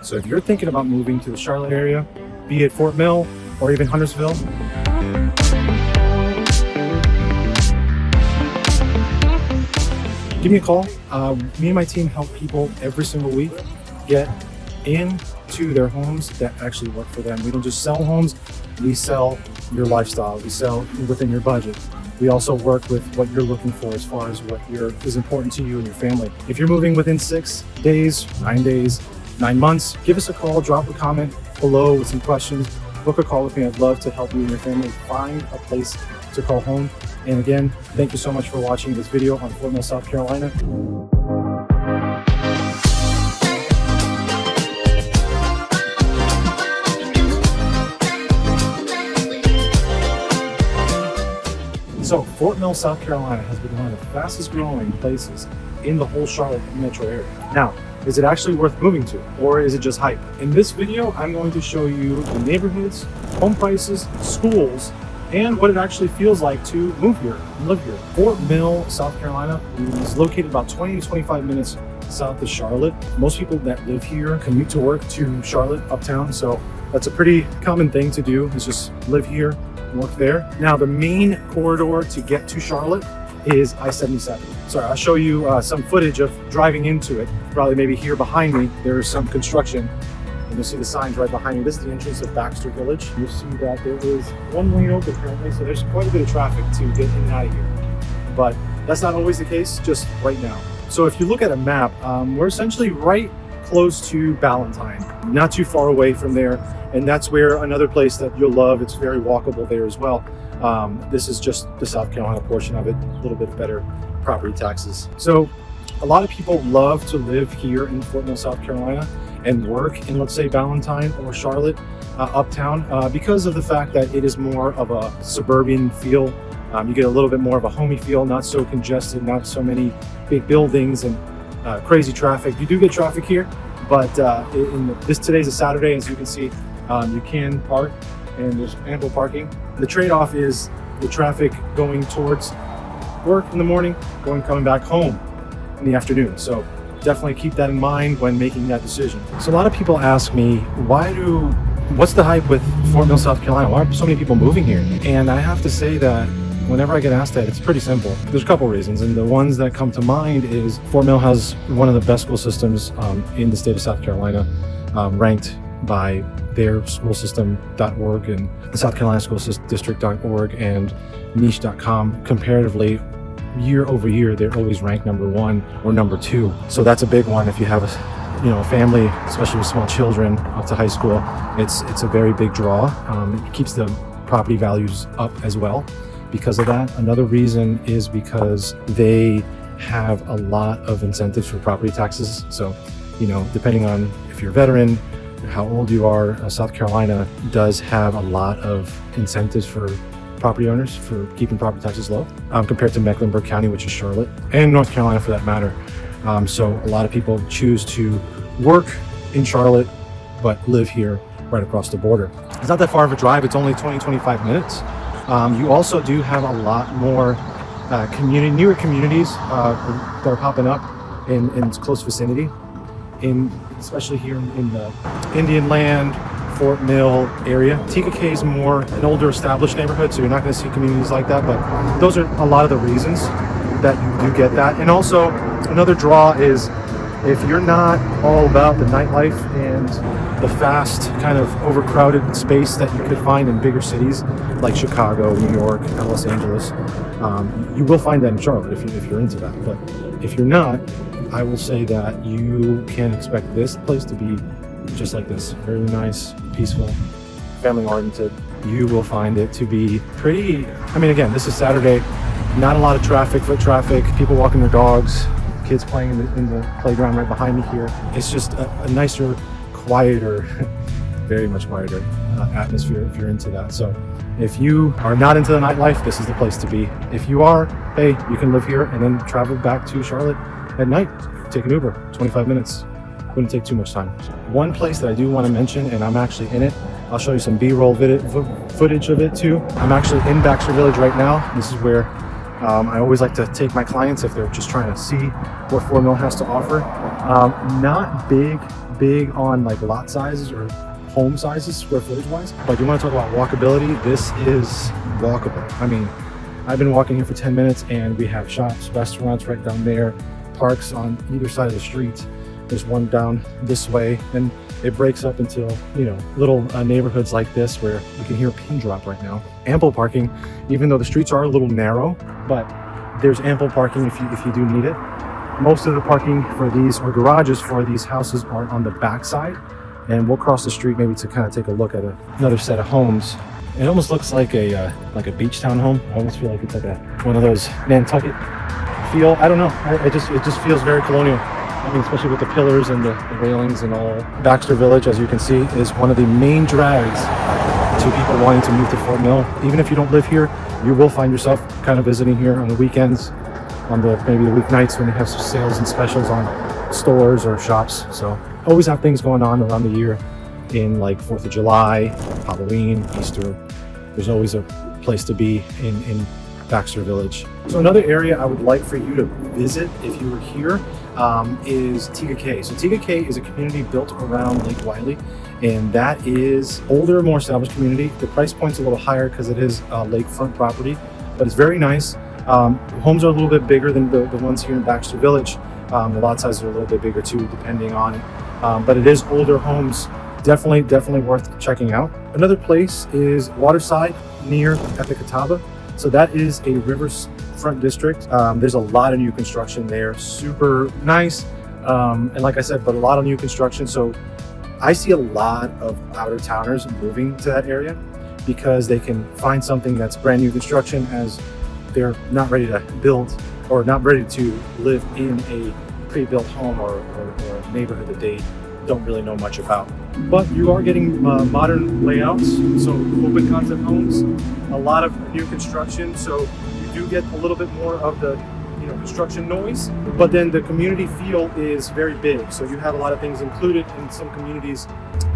So if you're thinking about moving to the Charlotte area, be it Fort Mill or even Huntersville, give me a call. Me and my team help people every single week get into their homes that actually work for them. We don't just sell homes, we sell your lifestyle, we sell within your budget. We also work with what you're looking for as far as what is important to you and your family. If you're moving within 6 days, 9 days, 9 months, give us a call, drop a comment below with some questions, book a call with me. I'd love to help you and your family find a place to call home. And again, thank you so much for watching this video on Fort Mill, South Carolina. So Fort Mill, South Carolina has been one of the fastest growing places in the whole Charlotte metro area. Now, is it actually worth moving to, or is it just hype? In this video, I'm going to show you the neighborhoods, home prices, schools, and what it actually feels like to move here and live here. Fort Mill, South Carolina is located about 20 to 25 minutes south of Charlotte. Most people that live here commute to work to Charlotte, uptown, so that's a pretty common thing to do, is just live here, work there. Now, the main corridor to get to Charlotte is I-77. Sorry, I'll show you some footage of driving into it. Probably maybe here behind me, there's some construction. And you'll see the signs right behind me. This is the entrance of Baxter Village. You'll see that there is one lane open currently, so there's quite a bit of traffic to get in and out of here. But that's not always the case, just right now. So if you look at a map, we're essentially right close to Ballantyne, not too far away from there. And that's where another place that you'll love, it's very walkable there as well. This is just the South Carolina portion of it, a little bit better property taxes. So a lot of people love to live here in Fort Mill, South Carolina and work in, let's say, Ballantyne or Charlotte, uptown, because of the fact that it is more of a suburban feel. You get a little bit more of a homey feel, not so congested, not so many big buildings and crazy traffic. You do get traffic here, but today's a Saturday, as you can see, you can park and there's ample parking. The trade-off is the traffic going towards work in the morning, coming back home in the afternoon. So definitely keep that in mind when making that decision. So a lot of people ask me, what's the hype with Fort Mill, South Carolina? Why are so many people moving here? And I have to say that whenever I get asked that, it's pretty simple. There's a couple reasons, and the ones that come to mind is Fort Mill has one of the best school systems in the state of South Carolina, ranked by their schoolsystem.org and the South Carolina School District.org and niche.com. Comparatively, year over year, they're always ranked #1 or #2. So that's a big one. If you have a family, especially with small children up to high school, it's a very big draw. It keeps the property values up as well because of that. Another reason is because they have a lot of incentives for property taxes. So, depending on if you're a veteran, how old you are, South Carolina does have a lot of incentives for property owners for keeping property taxes low, compared to Mecklenburg County, which is Charlotte, and North Carolina for that matter. So a lot of people choose to work in Charlotte, but live here right across the border. It's not that far of a drive. It's only 20-25 minutes. You also do have a lot more newer communities that are popping up in close vicinity, especially here in the Indian Land, Fort Mill area. Tega Cay is more an older established neighborhood, so you're not going to see communities like that, but those are a lot of the reasons that you do get that. And also another draw is if you're not all about the nightlife and the fast kind of overcrowded space that you could find in bigger cities like Chicago, New York, and Los Angeles, you will find that in Charlotte if you're into that. But if you're not, I will say that you can expect this place to be just like this. Very nice, peaceful, family oriented. You will find it to be pretty, again, this is Saturday, not a lot of traffic, foot traffic, people walking their dogs, kids playing in the playground right behind me here. It's just a nicer, quieter, very much quieter atmosphere if you're into that. So if you are not into the nightlife, this is the place to be. If you are, hey, you can live here and then travel back to Charlotte at night. Take an Uber, 25 minutes. Wouldn't take too much time. One place that I do want to mention, and I'm actually in it, I'll show you some B-roll footage of it too. I'm actually in Baxter Village right now. This is where I always like to take my clients if they're just trying to see what Fort Mill has to offer. Not big on like lot sizes or home sizes, square footage wise, but you want to talk about walkability. This is walkable. I mean, I've been walking here for 10 minutes and we have shops, restaurants right down there, parks on either side of the street. There's one down this way, and it breaks up into, you know, little neighborhoods like this where you can hear a pin drop right now. Ample parking, even though the streets are a little narrow, but there's ample parking if you do need it. Most of the parking for these, or garages for these houses, are on the back side, and we'll cross the street maybe to kind of take a look at another set of homes. It almost looks like a beach town home. I almost feel like it's like one of those Nantucket feel. I don't know. It just feels very colonial. I mean, especially with the pillars and the railings and all. Baxter Village, as you can see, is one of the main drags to people wanting to move to Fort Mill. Even if you don't live here, you will find yourself kind of visiting here on the weekends, on maybe the weeknights when they have some sales and specials on stores or shops. So always have things going on around the year in like 4th of July, Halloween, Easter. There's always a place to be in Baxter Village. So another area I would like for you to visit if you were here is Tega Cay. So Tega Cay is a community built around Lake Wylie, and that is older, more established community. The price point's a little higher because it is lakefront property, but it's very nice. Homes are a little bit bigger than the ones here in Baxter Village. The lot sizes are a little bit bigger too, depending on it. But it is older homes. Definitely worth checking out. Another place is Waterside near Tega Cay. So that is a riverfront district. There's a lot of new construction there, super nice. And like I said, but a lot of new construction. So I see a lot of outer towners moving to that area because they can find something that's brand new construction, as they're not ready to build or not ready to live in a pre-built home or a neighborhood that they don't really know much about. But you are getting modern layouts, so open concept homes, a lot of new construction, so you do get a little bit more of the construction noise, but then the community feel is very big. So you have a lot of things included in some communities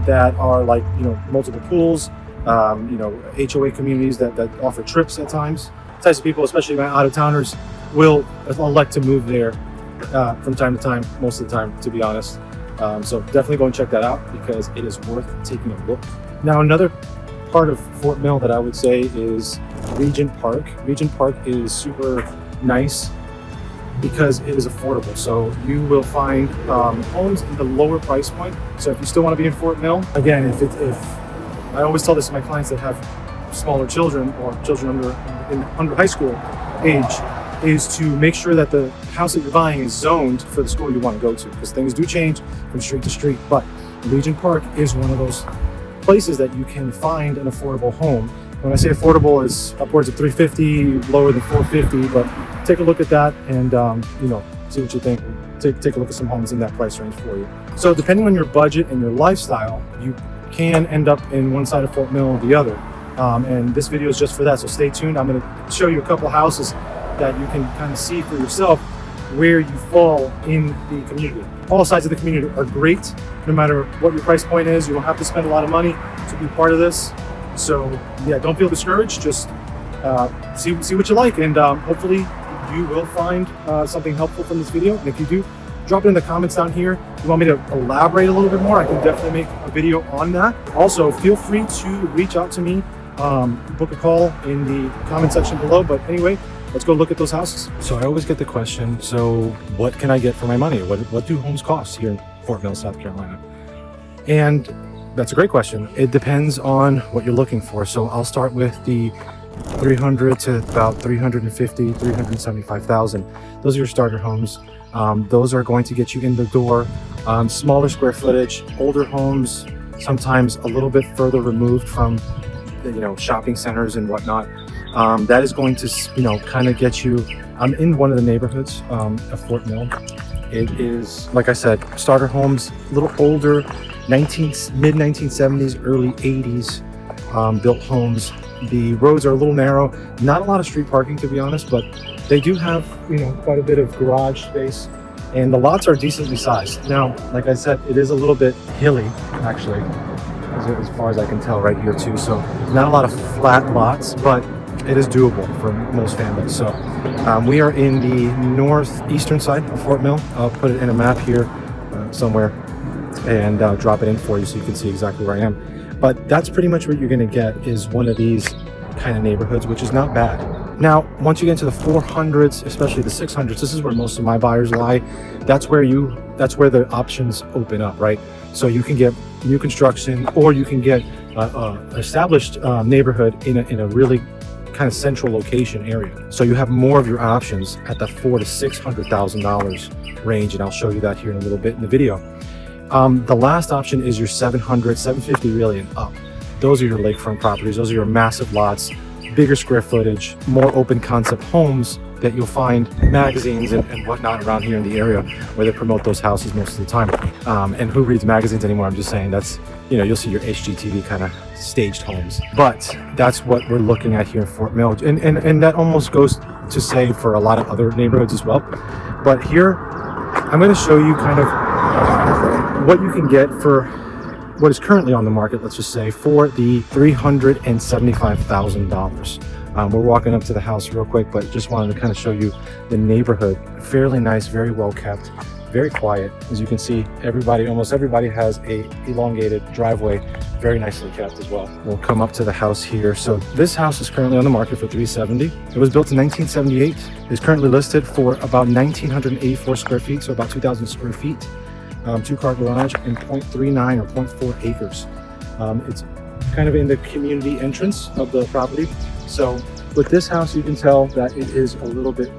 that are like multiple pools, HOA communities that offer trips at times. Types of people, especially my out-of-towners, will elect to move there from time to time, most of the time, to be honest. So definitely go and check that out because it is worth taking a look. Now, another part of Fort Mill that I would say is Regent Park. Regent Park is super nice because it is affordable. So you will find homes in the lower price point. So if you still want to be in Fort Mill, again, if I always tell this to my clients that have smaller children or children under high school age, is to make sure that the house that you're buying is zoned for the school you want to go to, because things do change from street to street. But Regent Park is one of those places that you can find an affordable home. When I say affordable, it's upwards of $350, lower than $450, but take a look at that and see what you think. Take a look at some homes in that price range for you. So depending on your budget and your lifestyle, you can end up in one side of Fort Mill or the other. And this video is just for that, so stay tuned. I'm going to show you a couple houses that you can kind of see for yourself where you fall in the community. All sides of the community are great, no matter what your price point is. You don't have to spend a lot of money to be part of this. So yeah, don't feel discouraged. Just see what you like, and hopefully you will find something helpful from this video. And if you do, drop it in the comments down here. If you want me to elaborate a little bit more, I can definitely make a video on that. Also, feel free to reach out to me, book a call in the comment section below. But anyway, let's go look at those houses. So I always get the question, so what can I get for my money? What do homes cost here in Fort Mill, South Carolina? And that's a great question. It depends on what you're looking for. So I'll start with the 300 to about 350, 375,000. Those are your starter homes. Those are going to get you in the door. Smaller square footage, older homes, sometimes a little bit further removed from shopping centers and whatnot. That is going to kind of get you in one of the neighborhoods of Fort Mill. It is, like I said, starter homes, a little older, mid-1970s, early 80s built homes. The roads are a little narrow, not a lot of street parking, to be honest, but they do have quite a bit of garage space, and the lots are decently sized. Now, like I said, it is a little bit hilly, actually, as far as I can tell right here too. So not a lot of flat lots, but it is doable for most families. So we are in the northeastern side of Fort Mill. I'll put it in a map here somewhere and drop it in for you so you can see exactly where I am. But that's pretty much what you're going to get, is one of these kind of neighborhoods, which is not bad. Now, once you get into the 400s, especially the 600s, this is where most of my buyers lie. That's where the options open up, right? So you can get new construction, or you can get established neighborhood in a really kind of central location area. So you have more of your options at the $400,000 to $600,000 range, and I'll show you that here in a little bit in the video. The last option is your 700, 750 really and up. Those are your lakefront properties. Those are your massive lots, bigger square footage, more open concept homes that you'll find magazines and whatnot around here in the area where they promote those houses most of the time. And who reads magazines anymore? I'm just saying that's, you'll see your HGTV kind of staged homes. But that's what we're looking at here in Fort Mill. And that almost goes to say for a lot of other neighborhoods as well. But here, I'm going to show you kind of what you can get for what is currently on the market, let's just say, for the $375,000. We're walking up to the house real quick, but just wanted to kind of show you the neighborhood. Fairly nice, very well kept, very quiet. As you can see, almost everybody has a elongated driveway, very nicely kept as well. We'll come up to the house here. So this house is currently on the market for $370,000. It was built in 1978. It's currently listed for about 1,984 square feet, so about 2,000 square feet. 2-car garage and 0.39 or 0.4 acres. It's kind of in the community entrance of the property. So with this house, you can tell that it is a little bit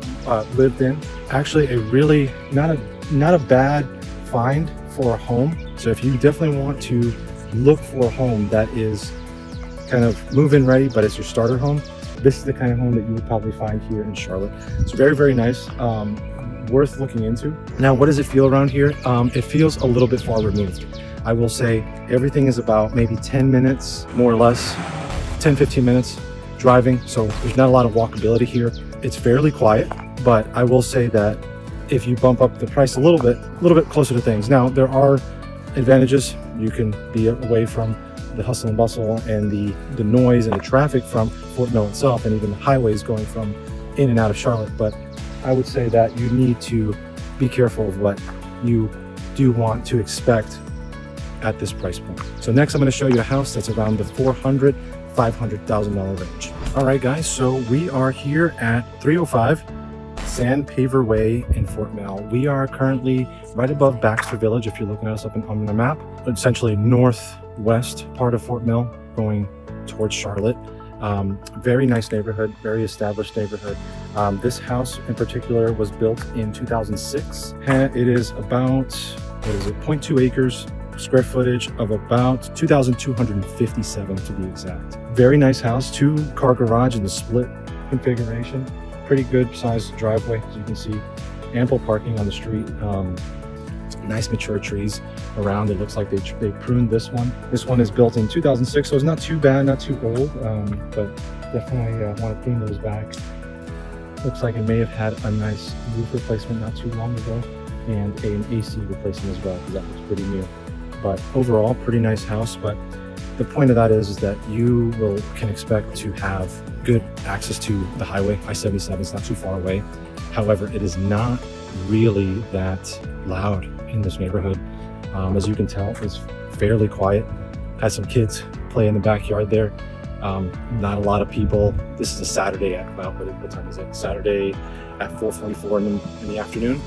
lived in. Actually, a really not a bad find for a home. So if you definitely want to look for a home that is kind of move-in ready, but it's your starter home, this is the kind of home that you would probably find here in Charlotte. It's very, very nice. Worth looking into. Now, what does it feel around here? It feels a little bit far removed. I will say everything is about maybe 10 minutes, more or less, 10-15 minutes driving. So there's not a lot of walkability here. It's fairly quiet, but I will say that if you bump up the price a little bit closer to things. Now, there are advantages. You can be away from the hustle and bustle and the noise and the traffic from Fort Mill itself, and even the highways going from in and out of Charlotte. But I would say that you need to be careful of what you do want to expect at this price point. So next, I'm going to show you a house that's around the $400,000, $500,000 range. All right, guys, so we are here at 305 Sandpaver Way in Fort Mill. We are currently right above Baxter Village, if you're looking at us up on the map, essentially northwest part of Fort Mill, going towards Charlotte. Very nice neighborhood, very established neighborhood. This house in particular was built in 2006. It is about, 0.2 acres, square footage of about 2,257 to be exact. Very nice house, 2-car garage in the split configuration. Pretty good sized driveway, as you can see. Ample parking on the street. Nice mature trees around. It looks like they pruned this one. This one is built in 2006, so it's not too bad, not too old, but definitely want to prune those back. Looks like it may have had a nice roof replacement not too long ago, and an AC replacement as well, because that looks pretty new. But overall, pretty nice house. But the point of that is that you can expect to have good access to the highway. I-77 is not too far away. However, it is not really that loud in this neighborhood. As you can tell, it's fairly quiet. Has some kids play in the backyard there. Not a lot of people. This is a Saturday at, well, what time is it? Saturday at 4:44 in the afternoon.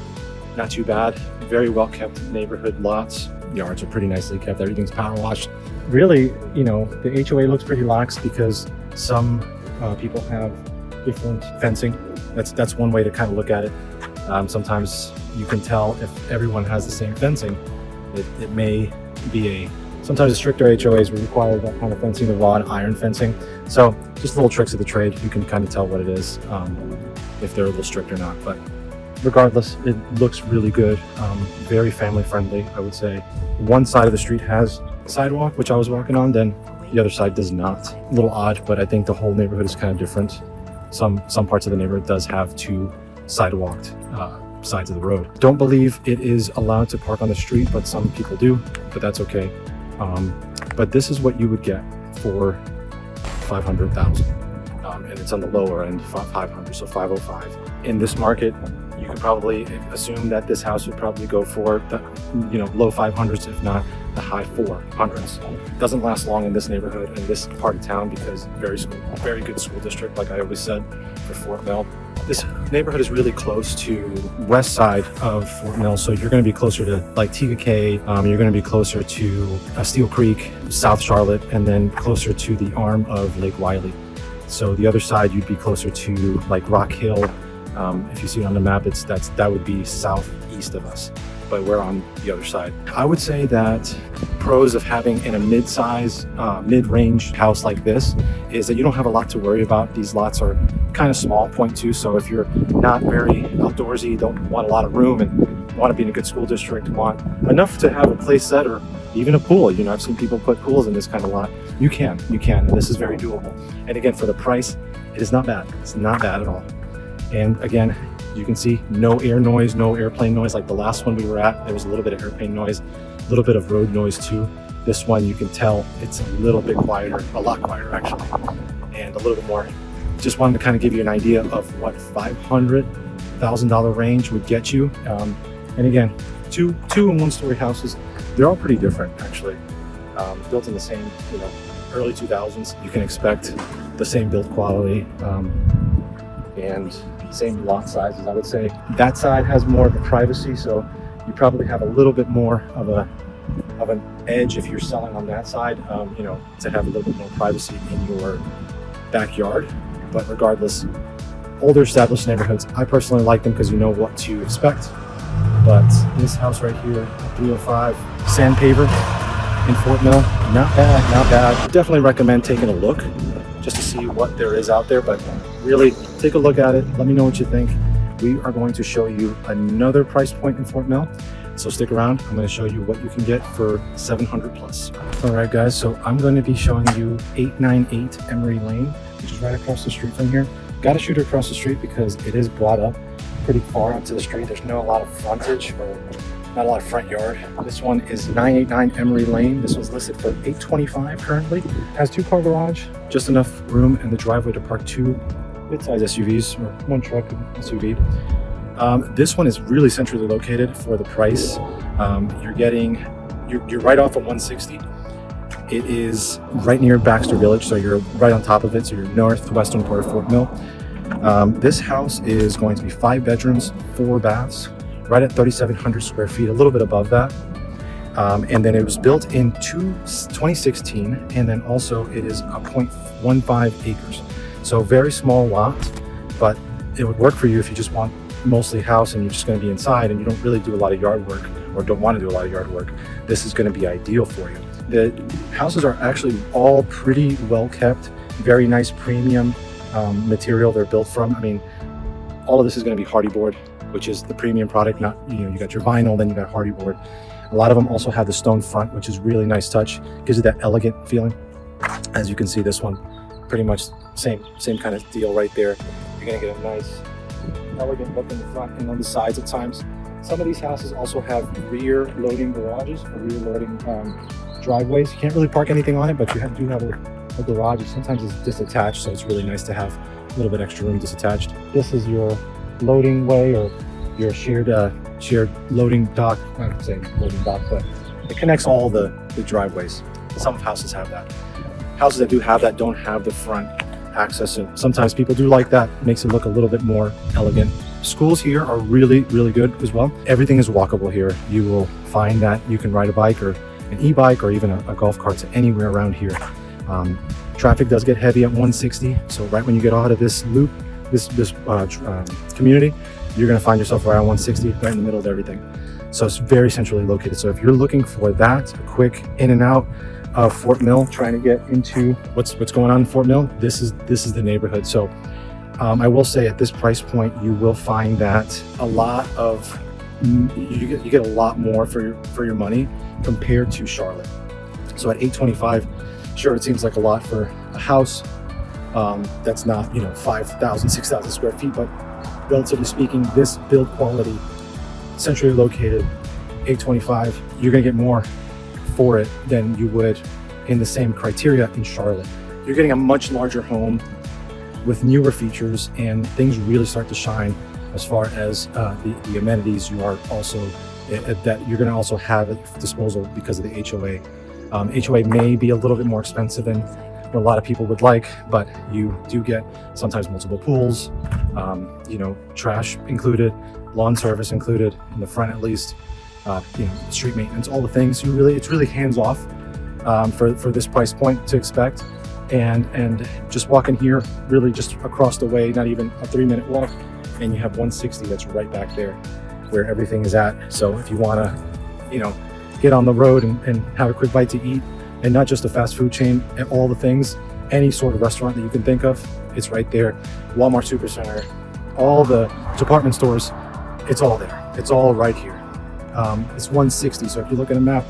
Not too bad. Very well kept neighborhood lots. Yards are pretty nicely kept. Everything's power washed. Really, the HOA looks pretty lax because some people have different fencing. That's one way to kind of look at it. Sometimes you can tell if everyone has the same fencing. It may be sometimes the stricter HOAs will require that kind of fencing, the rod iron fencing. So just little tricks of the trade. You can kind of tell what it is, if they're a little strict or not. But regardless, it looks really good. Very family friendly, I would say. One side of the street has a sidewalk, which I was walking on, then the other side does not. A little odd, but I think the whole neighborhood is kind of different. Some parts of the neighborhood does have two sidewalked sides of the road. Don't believe it is allowed to park on the street, but some people do, but that's okay. But this is what you would get for $500,000. and it's on the lower end, 500, so 505. In this market, you could probably assume that this house would probably go for the, low 500s, if not the high 400s. It doesn't last long in this neighborhood, in this part of town, because very good school district, like I always said, for Fort Mill. This neighborhood is really close to west side of Fort Mill, so you're going to be closer to like Tega Cay, you're going to be closer to Steel Creek, South Charlotte, and then closer to the arm of Lake Wylie. So the other side, you'd be closer to like Rock Hill. If you see it on the map, that would be southeast of us, but we're on the other side. I would say that pros of having in a mid-size, mid-range house like this is that you don't have a lot to worry about. These lots are kind of small, 0.2, so if you're not very outdoorsy, don't want a lot of room, and want to be in a good school district, want enough to have a play set or even a pool. I've seen people put pools in this kind of lot. You can, and this is very doable. And again, for the price, it is not bad. It's not bad at all. And again, you can see no air noise, no airplane noise. Like the last one we were at, there was a little bit of airplane noise, a little bit of road noise too. This one, you can tell it's a little bit quieter, a lot quieter actually, and a little bit more. Just wanted to kind of give you an idea of what $500,000 range would get you. And again, two and one story houses, they're all pretty different actually. Built in the same, early 2000s. You can expect the same build quality and same lot sizes. I would say that side has more of a privacy, so you probably have a little bit more of an edge if you're selling on that side, to have a little bit more privacy in your backyard. But regardless, older established neighborhoods, I personally like them because you know what to expect. But this house right here, 305 Sandpaver in Fort Mill, not bad. Definitely recommend taking a look just to see what there is out there, but really take a look at it. Let me know what you think. We are going to show you another price point in Fort Mill, so stick around. I'm going to show you what you can get for 700 plus. All right, guys, so I'm going to be showing you 898 Emery Lane, which is right across the street from here. Got to shoot across the street because it is brought up pretty far up to the street. There's not a lot of frontage or not a lot of front yard. This one is 989 Emery Lane. This was listed for $825 currently. Has 2-car garage, just enough room in the driveway to park 2 mid-size SUVs or 1 truck and SUV. This one is really centrally located for the price. You're right off of 160. It is right near Baxter Village, so you're right on top of it. So you're northwestern part of Fort Mill. This house is going to be 5 bedrooms, 4 baths, right at 3,700 square feet, a little bit above that. And then it was built in 2016, and then also it is a 0.15 acres. So very small lot, but it would work for you if you just want mostly house and you're just going to be inside and you don't really do a lot of yard work or don't want to do a lot of yard work. This is going to be ideal for you. The houses are actually all pretty well kept, very nice premium material they're built from. I mean, all of this is going to be hardy board, which is the premium product. Not, you got your vinyl, then you got hardy board. A lot of them also have the stone front, which is really nice touch. Gives you that elegant feeling. As you can see, this one pretty much same kind of deal right there. You're going to get a nice elegant look in the front and on the sides at times. Some of these houses also have rear loading garages or rear loading driveways. You can't really park anything on it, but you do have a garage. Sometimes it's disattached, so it's really nice to have a little bit extra room disattached. This is your loading way or your shared loading dock. I don't say loading dock, but it connects all the driveways. Some houses have that. Houses that do have that don't have the front access, and sometimes people do like that. Makes it look a little bit more elegant. Schools here are really good as well. Everything is walkable here. You will find that you can ride a bike or an e-bike or even a golf cart to anywhere around here. Traffic does get heavy at 160, so right when you get out of this loop, this community, you're going to find yourself right on 160, right in the middle of everything. So it's very centrally located. So if you're looking for that, a quick in and out of Fort Mill, trying to get into what's going on in Fort Mill, this is the neighborhood. So I will say at this price point, you will find that a lot of you get a lot more for your money compared to Charlotte. So at $825, sure, it seems like a lot for a house that's not 5,000, 6,000 square feet, but relatively speaking, this build quality, centrally located, $825, you're gonna get more for it than you would in the same criteria in Charlotte. You're getting a much larger home, with newer features, and things really start to shine as far as the amenities you are also that you're going to also have at disposal because of the HOA. HOA may be a little bit more expensive than what a lot of people would like, but you do get sometimes multiple pools, trash included, lawn service included in the front at least, street maintenance, all the things. It's really hands off for this price point to expect. And just walking here, really just across the way, not even a 3-minute walk, and you have 160 that's right back there where everything is at. So if you want to, get on the road and have a quick bite to eat, and not just a fast food chain, and all the things, any sort of restaurant that you can think of, it's right there. Walmart Supercenter, all the department stores, it's all there. It's all right here. It's 160. So if you look at a map,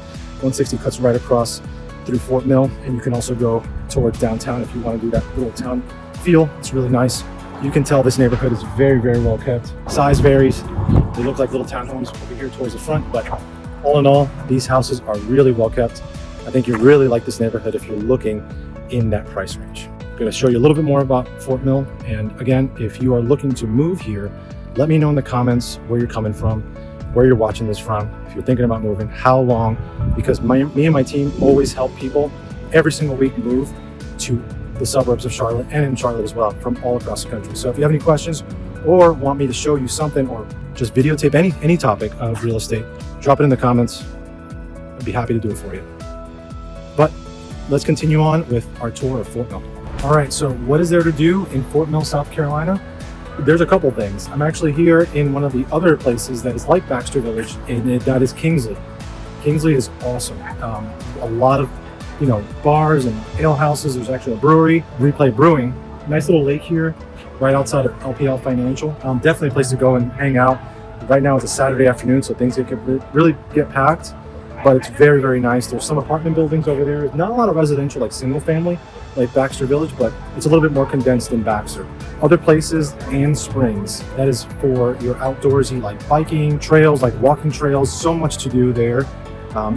160 cuts right across through Fort Mill, and you can also go towards downtown if you want to do that little town feel. It's really nice. You can tell this neighborhood is very, very well kept. Size varies. They look like little townhomes over here towards the front, but all in all, these houses are really well kept. I think you really like this neighborhood if you're looking in that price range. I'm going to show you a little bit more about Fort Mill. And again, if you are looking to move here, let me know in the comments where you're coming from, where you're watching this from, if you're thinking about moving, how long, because me and my team always help people every single week move to the suburbs of Charlotte, and in Charlotte as well, from all across the country. So if you have any questions or want me to show you something or just videotape any topic of real estate, drop it in the comments. I'd be happy to do it for you. But let's continue on with our tour of Fort Mill. All right, so what is there to do in Fort Mill, South Carolina? There's a couple things. I'm actually here in one of the other places that is like Baxter Village, and that is Kingsley. Kingsley is awesome. A lot of bars and ale houses. There's actually a brewery, Replay Brewing. Nice little lake here, right outside of LPL Financial. Definitely a place to go and hang out. Right now it's a Saturday afternoon, so things can really get packed, but it's very, very nice. There's some apartment buildings over there. Not a lot of residential, like single family, like Baxter Village, but it's a little bit more condensed than Baxter. Other places and springs. That is for your outdoorsy, like biking trails, like walking trails. So much to do there.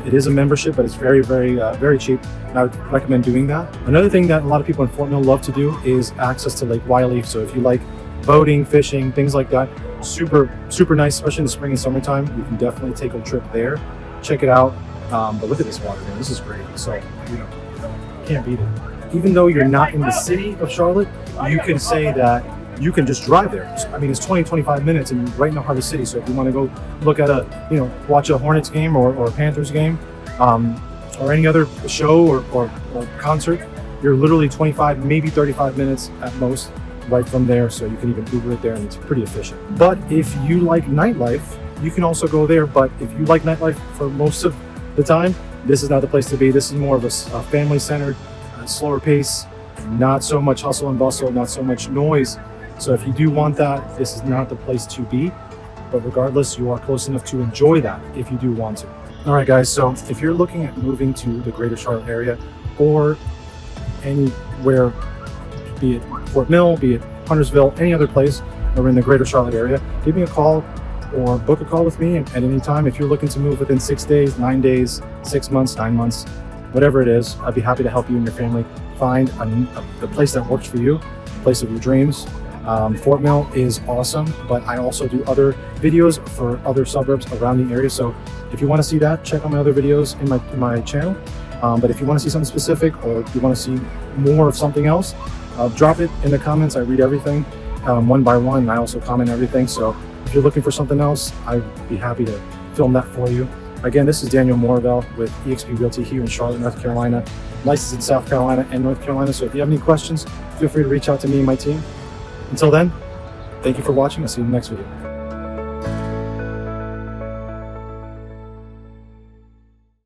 It is a membership, but it's very, very, very cheap. And I would recommend doing that. Another thing that a lot of people in Fort Mill love to do is access to Lake Wylie. So if you like boating, fishing, things like that, super, super nice, especially in the spring and summertime. You can definitely take a trip there, check it out. But look at this water, man. This is great. So, can't beat it. Even though you're not in the city of Charlotte, you can say that you can just drive there. I mean, it's 20-25 minutes and you're right in the heart of the city. So if you want to go look at watch a Hornets game or a Panthers game, or any other show or concert, you're literally 25, maybe 35 minutes at most right from there. So you can even Uber it there, and it's pretty efficient. But if you like nightlife, you can also go there. But if you like nightlife for most of the time, this is not the place to be. This is more of a family-centered, slower pace, not so much hustle and bustle, not so much noise. So if you do want that, this is not the place to be. But regardless, you are close enough to enjoy that if you do want to. All right, guys, so if you're looking at moving to the greater Charlotte area or anywhere, be it Fort Mill, be it Huntersville, any other place or in the greater Charlotte area, give me a call or book a call with me at any time. If you're looking to move within 6 days, 9 days, 6 months, 9 months, whatever it is, I'd be happy to help you and your family find the place that works for you, the place of your dreams. Fort Mill is awesome, but I also do other videos for other suburbs around the area. So if you want to see that, check out my other videos in my channel. But if you want to see something specific or you want to see more of something else, drop it in the comments. I read everything one by one, and I also comment everything. So if you're looking for something else, I'd be happy to film that for you. Again, this is Daniel Morvell with eXp Realty here in Charlotte, North Carolina, licensed in South Carolina and North Carolina. So if you have any questions, feel free to reach out to me and my team. Until then, thank you for watching. I'll see you in the next video.